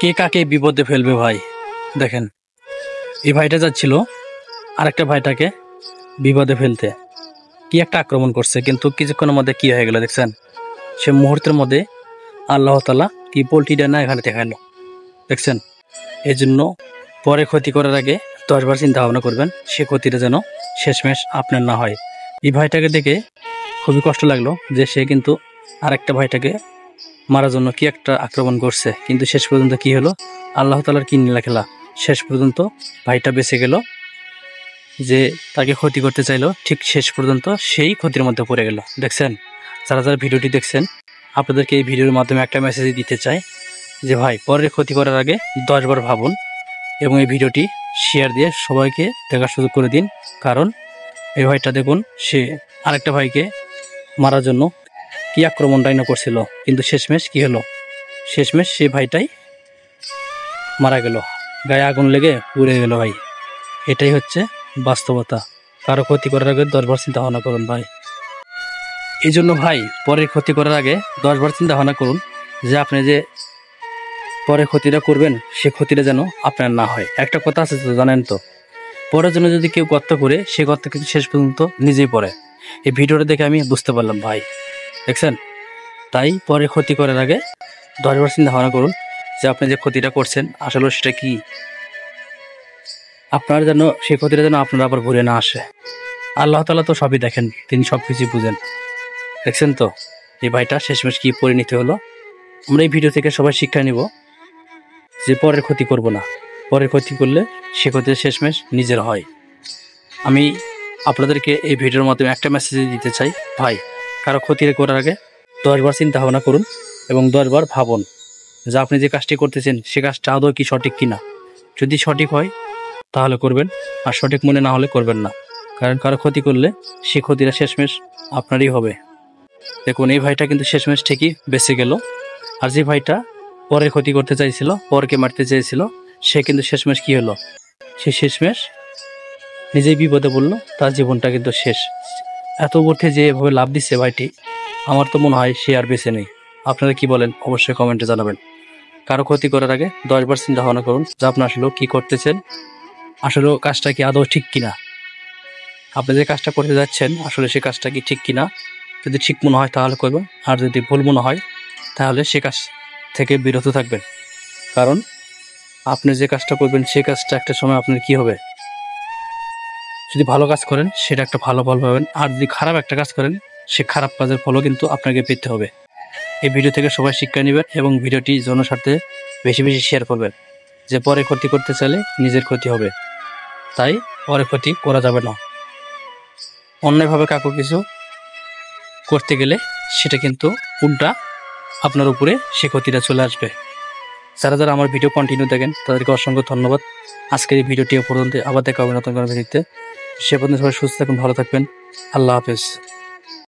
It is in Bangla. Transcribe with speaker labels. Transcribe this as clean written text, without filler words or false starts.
Speaker 1: কে কাকে বিপদে ফেলবে ভাই। দেখেন, এই ভাইটা যাচ্ছিল আরেকটা ভাইটাকে বিপদে ফেলতে, কি একটা আক্রমণ করছে, কিন্তু কিছুক্ষণের মধ্যে কি হয়ে গেল দেখছেন। সে মুহূর্তের মধ্যে আল্লাহ তাআলা কি পোল্ট্রিটা না এখানে দেখালো দেখছেন। এই জন্য পরে ক্ষতি করার আগে 10বার চিন্তা ভাবনা করবেন, সে ক্ষতিটা যেন শেষমেশ আপনার না হয়। এই ভাইটাকে দেখে খুবই কষ্ট লাগলো যে সে কিন্তু আরেকটা ভাইটাকে মারার জন্য কি একটা আক্রমণ করছে, কিন্তু শেষ পর্যন্ত কি হলো, আল্লাহ তাআলার কি নীলা খেলা, শেষ পর্যন্ত ভাইটা বেঁচে গেল। যে তাকে ক্ষতি করতে চাইলো, ঠিক শেষ পর্যন্ত সেই ক্ষতির মধ্যে পড়ে গেল দেখছেন। যারা যারা ভিডিওটি দেখছেন, আপনাদেরকে এই ভিডিওর মাধ্যমে একটা মেসেজ দিতে চাই যে ভাই, পরের ক্ষতি করার আগে 10বার ভাবুন এবং এই ভিডিওটি শেয়ার দিয়ে সবাইকে দেখার সুযোগ করে দিন। কারণ এই ভাইটা দেখুন, সে আরেকটা ভাইকে মারার জন্য কি আক্রমণটাই না করছিল, কিন্তু শেষমেশ কি হলো, শেষমেশ সেই ভাইটাই মারা গেল, গায়ে আগুন লেগে পুড়ে গেল ভাই। এটাই হচ্ছে বাস্তবতা। কারো ক্ষতি করার আগে 10বার চিন্তা ভাবনা করুন ভাই। এই জন্য ভাই, পরের ক্ষতি করার আগে 10বার চিন্তা ভাবনা করুন যে আপনি যে পরে ক্ষতিটা করবেন, সে ক্ষতিটা যেন আপনার না হয়। একটা কথা আছে তো, জানেন তো, পরের জন্য যদি কেউ গর্ত করে, সে গর্ত কিন্তু শেষ পর্যন্ত নিজেই পড়ে। এই ভিডিওটা দেখে আমি বুঝতে পারলাম ভাই দেখছেন। তাই পরে ক্ষতি করার আগে 10বার চিন্তা ভাবনা করুন যে আপনি যে ক্ষতিটা করছেন আসলে সেটা কি, আপনার যেন সেই ক্ষতিটা যেন আপনার আবার ঘুরে না আসে। আল্লাহ তাআলা তো সবই দেখেন, তিনি সব কিছুই বুঝেন দেখছেন। তো এই ভাইটা শেষমেশ কি পরিণতি হলো, আমরা এই ভিডিও থেকে সবাই শিক্ষা নিব যে পরের ক্ষতি করব না। পরের ক্ষতি করলে সে ক্ষতিটা শেষমেশ নিজের হয়। আমি আপনাদেরকে এই ভিডিওর মাধ্যমে একটা মেসেজ দিতে চাই ভাই, কারো ক্ষতি করার আগে 10বার চিন্তা ভাবনা করুন এবং 10বার ভাবুন যে আপনি যে কাজটি করতেছেন সে কাজটা আদৌ কি সঠিক কিনা। যদি সঠিক হয় তাহলে করবেন, আর সঠিক মনে না হলে করবেন না। কারণ কারো ক্ষতি করলে সে ক্ষতিটা শেষমেশ আপনারই হবে। দেখুন, এই ভাইটা কিন্তু শেষমেশ ঠিকই বেঁচে গেল, আর যে ভাইটা পরের ক্ষতি করতে চাইছিল, পরকে মারতে চেয়েছিল, সে কিন্তু শেষমেশ কি হলো, সে শেষমেশ নিজেই বিপদে পড়লো, তার জীবনটা কিন্তু শেষ। এত উপরে যে এভাবে লাভ দিচ্ছে ভাইটি, আমার তো মনে হয় সে আর বেঁচে নেই। আপনারা কি বলেন অবশ্যই কমেন্টে জানাবেন। কারো ক্ষতি করার আগে 10বার চিন্তা ভাবনা করুন যে আপনি আসলে কি করতেছেন, আসলে কাজটা কি আদৌ ঠিক কিনা। আপনি যে কাজটা করতে যাচ্ছেন আসলে সে কাজটা কি ঠিক কিনা। যদি ঠিক মনে হয় তাহলে করবেন, আর যদি ভুল মনে হয় তাহলে সে কাজ থেকে বিরত থাকবেন। কারণ আপনি যে কাজটা করবেন সে কাজটা একটা সময় আপনার কি হবে, যদি ভালো কাজ করেন সেটা একটা ভালো ফল পাবেন, আর যদি খারাপ একটা কাজ করেন সে খারাপ কাজের ফলও কিন্তু আপনাকে পেতে হবে। এই ভিডিও থেকে সবাই শিক্ষা নেবেন এবং ভিডিওটি জনস্বার্থে বেশি বেশি শেয়ার করবেন যে পরে ক্ষতি করতে চাইলে নিজের ক্ষতি হবে। তাই পরে ক্ষতি করা যাবে না। অন্যায়ভাবে কাউকে কিছু করতে গেলে সেটা কিন্তু উল্টা আপনার উপরে সে ক্ষতিটা চলে আসবে। যারা যারা আমার ভিডিও কন্টিনিউ দেখেন তাদেরকে অসংখ্য ধন্যবাদ। আজকের এই ভিডিওটি পর্যন্ত, আবার দেখা হবে নতুন কোনো ভিডিওতে। সে পর্যন্ত সবাই সুস্থ থাকুন, ভালো থাকবেন। আল্লাহ হাফেজ।